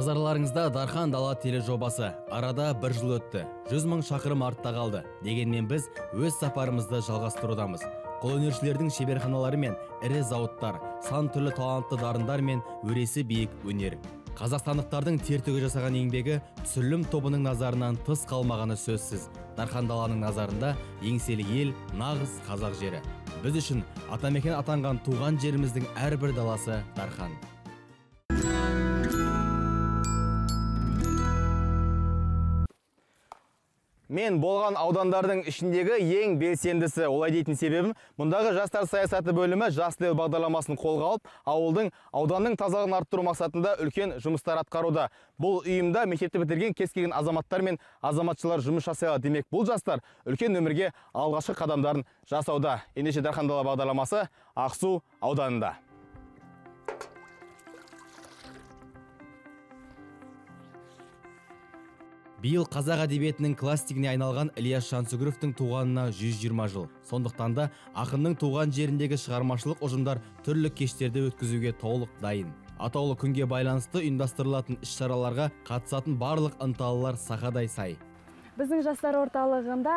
Назарларыңызда Дархан Дала тележобасы. Арада бір жыл өтті. 100 мың шақырым артта қалды. Дегенмен біз өз сапарымызды жалғастырудамыз. Қолөнершілердің шеберханалары мен ірі зауыттар, сан түрлі талантты дарындар мен өресі биік өнер. Қазақстандықтардың тер төгіп жасаған еңбегі түсірілім тобының назарынан тыс қалмағаны сөзсіз. Дархан Даланың назарында еңселі ел нағыз қазақ жері. Біз үшін атамекен атанған туған жеріміздің әрбір даласы Дархан. Мен болған аудандардың ішіндегі ең белсендісі. Олай дейтін себебім, мұндағы жастар саясаты бөлімі жасыл ел бағдарламасын қолға алып, ауданның тазалығын арттыру мақсатында үлкен жұмыстар атқаруда. Бұл ұйымда мектепті бітірген кез келген азаматтар мен азаматшылар жұмыс жасай алады. Демек, бұл жастар үлкен өмірге алғашқы қадамдарын жасауда. Ендеше Дархан Дала бағдарламасы Ақсу ауданында. Биыл қазақ әдебиетінің классигіне айналған Ілияс Жансүгіровтің туғанына 120 жыл. Сондықтан да ақынның туған жеріндегі шығармашылық ұжымдар түрлі кештерді өткізуге толық дайын. Атаулы күнге байланысты ұйымдастырылатын іс-шараларға қатысатын барлық ынталылар сақадай сай. Біздің жастар орталығында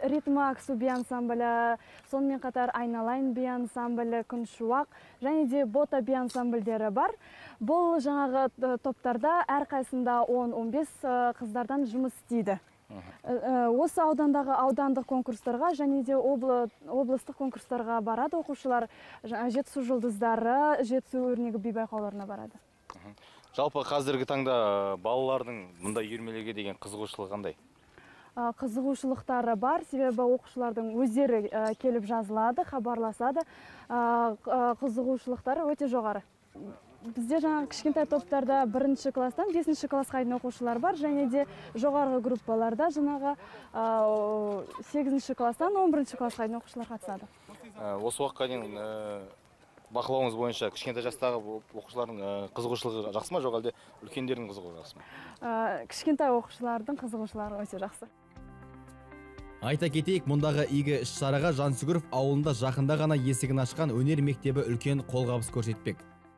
ритм Ақсу би ансамблі, сонымен қатар Айналайын би ансамблі, Күншуақ және де Бота би ансамбльдері бар. Бұл жаңағы топтарда әрқайсында 10-15 қыздардан жұмыс істейді. Осы аудандағы аудандық конкурстарға және де облыстық конкурстарға барады оқушылар. Жетісу жұлдыздары, Жетісу өрнегі би байқауларына барады. Жалпы қазіргі таңда балалардың мұндай үйірмелерге деген қызығушылығы қандай? Қызығушылықтары бар, себебі оқушылардың өздері келіп жазылады, хабарласады. Қызығушылықтары өте жоғары. Бізде жаңағы кішкентай топтарда 1-ші класстан 5-ші классқа дейін оқушылар бар, және де жоғарғы группаларда жаңағы 8-ші класстан 11-ші классқа дейін оқушылар қатысады. Осы уақытқа дейін бақылауыңыз бойынша кішкентай жастағы оқушылардың қызығушылығы жақсы ма, жоқ әлде үлкендердің қызығушылығы жақсы ма? Кішкентай оқушылардың қызығушылығы өте жақсы. Айта кетейік, мұндағы игі іс-шараға Жансүгіров ауылында жақында ғана есігін ашқан өнер мектебі үлкен қолғабыс көрсетпек.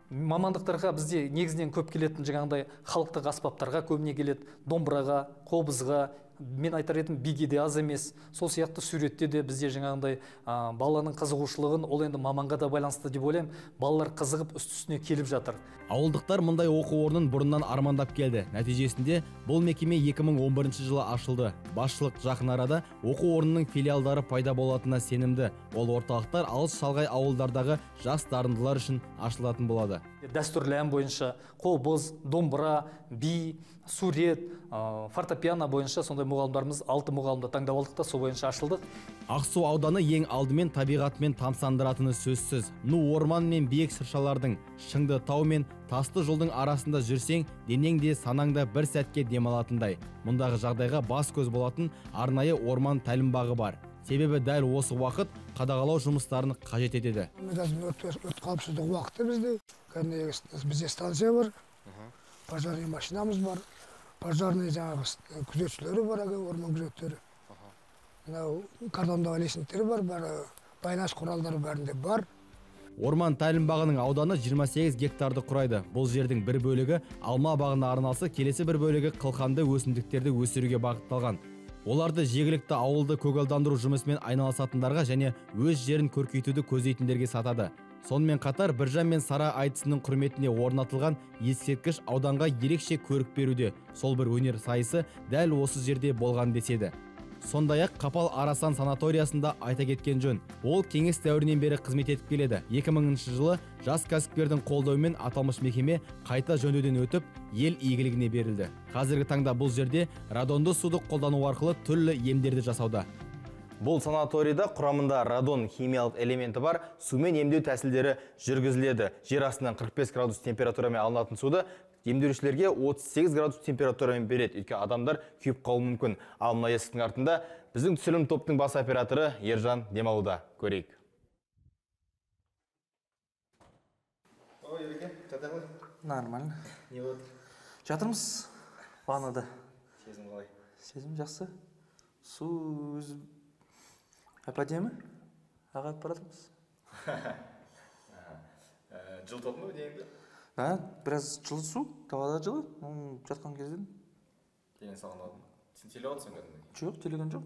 Мамандықтарға бізде негізінен көп келетін жаңағындай халықтық аспаптарға көбіне келеді, домбыраға, қобызға, мен айтар едім биге де аз емес. Сол сияқты суретте де бізде жаңағындай баланың қызығушылығын ол енді маманға да байланысты деп ойлаймын. Балалар қызығып үсті-үстіне келіп жатыр. Ауылдықтар мұндай оқу орнын бұрыннан армандап келді. Нәтижесінде бұл мекеме 2011 жылы ашылды. Басшылық жақын арада оқу орнының филиалдары пайда болатынына сенімді. Ол орталықтар алыс шалғай ауылдардағы жас дарындылар үшін ашылатын болады. Дәстүрлі ән бойынша қобыз, домбыра, би, сурет, фортепиано бойынша сондай мұғалімдарымыз 6 мұғалімді таңдап алдық та сол бойынша ашылдық. Ақсу ауданы ең алдымен табиғатымен тамсандыратыны сөзсіз. Ну орман мен биік шыршалардың, шыңды тау мен тасты жолдың арасында жүрсең, денең де санаң да бір сәтке демалатындай. Мұндағы жағдайға бас көз болатын арнайы орман тәлімбағы бар. Себебі дәл осы уақыт қадағалау жұмыстарын қажет етеді. Өрт қауіпсіздік уақыты бізде станция бар, пожарный машинамыз бар, пожарный жаңағы күзетшілері бар, орман күзеттері. Кордондау лесниктері бар, байланыс құралдары бәрінде бар. Орман тәлімбағының ауданы 28 гектарды құрайды. Бұл жердің бір бөлігі алма бағына арналса, келесі бір бөлігі қылқанды өсімдіктерді өсіруге бағытталған. Оларды жергілікті ауылды көгалдандыру жұмысымен айналысатындарға және өз жерін көркейтуді көздейтіндерге сатады. Сонымен қатар Біржан мен Сара айтысының құрметіне орнатылған ескерткіш ауданға ерекше көрік беруде. Сол бір өнер сайысы дәл осы жерде болған деседі. Сондай-ақ Қапал Арасан санаториясында айта кеткен жөн. Ол кеңес дәуірінен бері қызмет етіп келеді. 2000 жылы жас кәсіпкердің қолдауымен аталмыш мекеме қайта жөндеуден өтіп, ел игілігіне берілді. Қазіргі таңда бұл жерде радонды суды қолдану арқылы түрлі емдерді жасауда. Бұл санаторийда құрамында радон химиялық элементі бар, сумен емдеу тәсілдері жүргізіледі. Жер астынан 45 градус температурамен алынатын суды емдеушілерге 38 градус температурамен береді. Өйткені адамдар күйіп қалуы мүмкін. Ал мына есіктің артында біздің түсірілім топтың бас операторы Ержан демалуда. Көрейік. Ой, Ереке, қайда? Нормально. Не болады? Жатырмыз ваннада. Сезім қалай? Сезім жақсы. Су өзі әп-әдемі. Ағат баратырмыз. Жылытатын ба денеңді? Біраз жылы су, далада жылы, жатқан кезден. Деген саған алдым. Сен теле отырсың кәдімгі? Жоқ, телеген жоқ.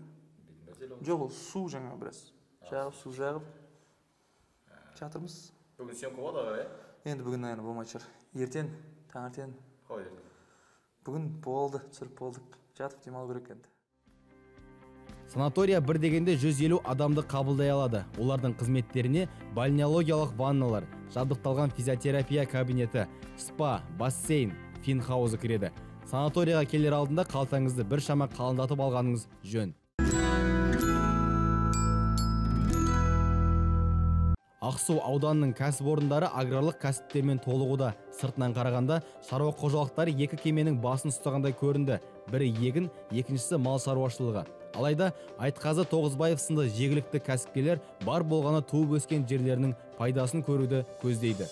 Жоқ, ол су жаңа біраз. Жағып, су жағып жатырмыз. Бүгін съемка болады ғой, Енді бүгін айны болмай шығар. Ертең, таңертең. Қалай ертең? Бүгін болды, түсіріп болдық. Жатып демалу керек енді. Санатория бір дегенде 150 адамды қабылдай алады. Олардың қызметтеріне бальнеологиялық ванналар, жабдықталған физиотерапия кабинеті, спа, бассейн, финхаузы кіреді. Санаторияға келер алдында қалтаңызды бір шама қалындатып алғаныңыз жөн. Ақсу ауданының кәсіпорындары аграрлық кәсіптермен толығуда. Сыртынан қарағанда шаруа қожалықтары екі кеменің басын ұстағандай көрінді. Бірі егін, екіншісі мал шаруашылығы. Алайда Айтқазы Тоғызбаев сынды жергілікті кәсіпкерлер бар болғаны туып өскен жерлерінің пайдасын көруді көздейді.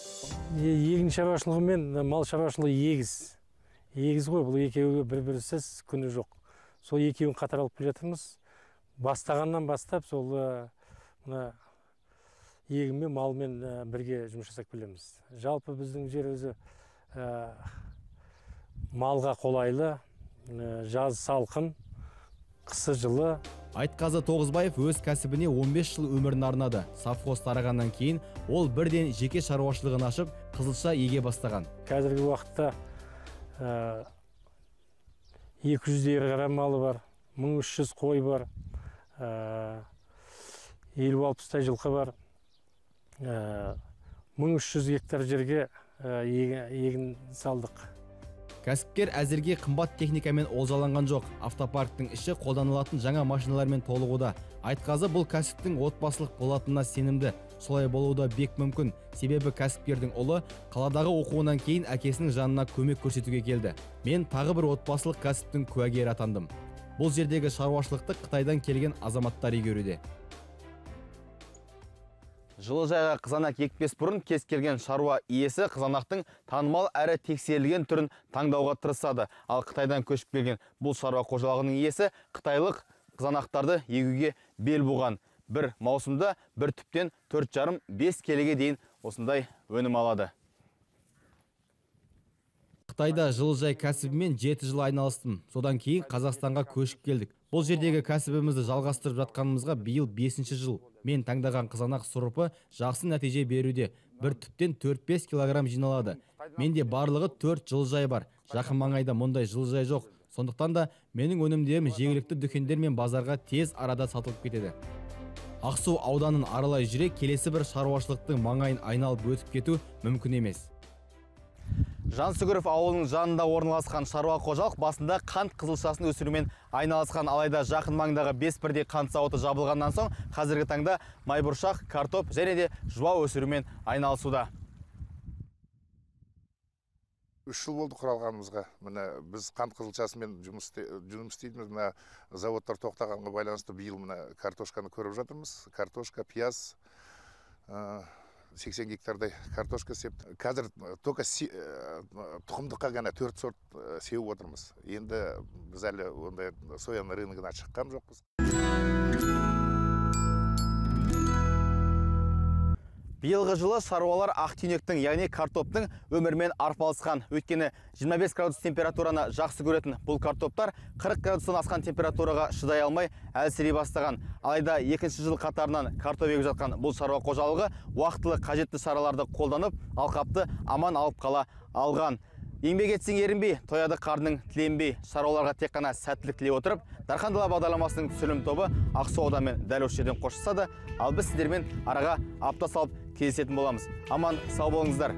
Егін шаруашылығы мен мал шаруашылығы егіз. Егіз ғой, бұл екеуі бір-бірсіз күні жоқ. Сол екеуін қатар алып келе жатырмыз. Бастағаннан бастап сол егінмен, малмен бірге жұмыс жасап келеміз. Жалпы біздің жер өзі малға қолайлы, жаз салқын, қысы жылы. Айтқазы Тоғызбаев өз кәсібіне 15 жыл өмірін арнады. Совхоз тарағаннан кейін ол бірден жеке шаруашылығын ашып, қызылша еге бастаған. Қазіргі уақытта 200 қара малы бар, 1300 қой бар, 50-60 жылқы бар, 1300 гектар жерге егін салдық. Кәсіпкер әзірге қымбат техникамен олжаланған жоқ. Автопарктың іші қолданылатын жаңа машиналармен толығуда. Айтқазы бұл кәсіптің отбасылық болатынына сенімді. Солай болуы да бек мүмкін. Себебі кәсіпкердің ұлы қаладағы оқуынан кейін әкесінің жанына көмек көрсетуге келді. Мен тағы бір отбасылық кәсіптің куәгері атандым. Бұл жердегі шаруашылықты Қытайдан келген азаматтар игеруде. Жылыжайға қызанақ екпес бұрын кез келген шаруа иесі қызанақтың танымал әрі тексерілген түрін таңдауға тырысады. Ал Қытайдан көшіп келген бұл шаруа қожалығының иесі қытайлық қызанақтарды егуге бел буған. Бір маусымда бір түптен 4,5-5 келіге дейін осындай өнім алады. Қытайда жылыжай кәсібімен 7 жыл айналыстым. Содан кейін Қазақстанға көшіп келдік. Бұл жердегі кәсібімізді жалғастырып жатқанымызға биыл 5-ші жыл. Мен таңдаған қызанақ сұрыпы жақсы нәтиже беруде. Бір түптен 4-5 килограмм жиналады. Менде барлығы 4 жылыжай бар. Жақын маңайда мұндай жылыжай жоқ. Сондықтан да менің өнімдерім жергілікті дүкендер мен базарға тез арада сатылып кетеді. Ақсу ауданын аралай жүре келесі бір шаруашылықтың маңайын айналып өтіп кету мүмкін емес. Жансүгіров ауылының жанында орналасқан шаруа қожалық басында қант қызылшасын өсірумен айналысқан, алайда жақын маңдағы 5 бірдей қант зауыты жабылғаннан соң қазіргі таңда майбұршақ, картоп және де жуа өсірумен айналысуда. 3 жыл болды құралғанымызға. Міне біз қант қызылшасымен жұмыс істейміз. Мына заводтар тоқтағанға байланысты биыл мына картошканы көріп жатырмыз. Картошка, пияз, 80 гектардай картошка септі. Қазір только тұқымдыққа ғана 4 сорт сеуіп отырмыз. Енді біз әлі ондай сояның рыногына шыққан жоқпыз. Биылғы жылы шаруалар ақтүйнектің, яғни картоптың өмірмен арпалысқан. Өйткені 25 градус температураны жақсы көретін бұл картоптар 40 градустан асқан температураға шыдай алмай әлсірей бастаған. Алайда екінші жыл қатарынан картоп егіп жатқан бұл шаруа қожалығы уақытылы қажетті шараларды қолданып, алқапты аман алып қала алған. Еңбек етсең ерінбей, тояды қарның тіленбей. Шаруаларға тек қана сәттілік тілей отырып, Дархан Дала бағдарламасының түсірілім тобы Ақсу ауданымен дәл осы жерден қоштасады, ал біз сіздермен араға апта салып кездесетін боламыз. Аман сау болыңыздар.